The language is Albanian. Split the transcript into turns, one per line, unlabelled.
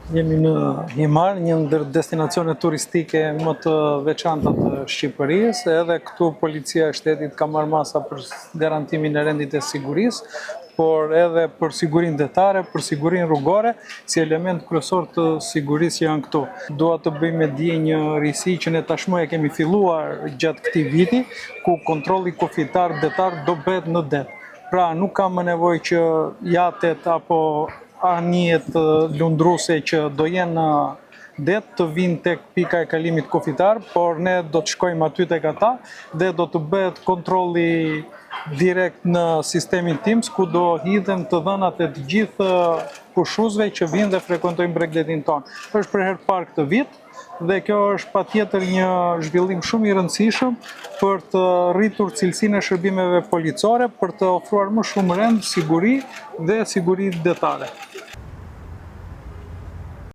Jemi në Himar, një ndër destinacione turistike më të veçanta të Shqipërisë, edhe këtu policia e shtetit ka marrë masa për garantimin e rendit e sigurisë, por edhe për sigurinë detare, për sigurinë rrugore, si element kryesor të sigurisë që janë këtu. Dua të bëj me dije një risi që ne tashmë e kemi filluar gjatë këtij viti, ku kontrolli kufitar detar do bëhet në det. Pra nuk ka më nevojë që jatet apo anijet lundruse që do jenë në det të vinë tek pika e kalimit kufitar, por ne do të shkojmë aty tek ata dhe do të bëhet kontrolli direkt në sistemin TIMS, ku do hidhen të dhënat e të gjithë pushuesve që vinë dhe frekuentojnë bregdetin tonë. Është për herë të parë këtë vit dhe kjo është patjetër një zhvillim shumë i rëndësishëm për të rritur cilësinë e shërbimeve policore, për të ofruar më shumë rend, siguri dhe siguri detare.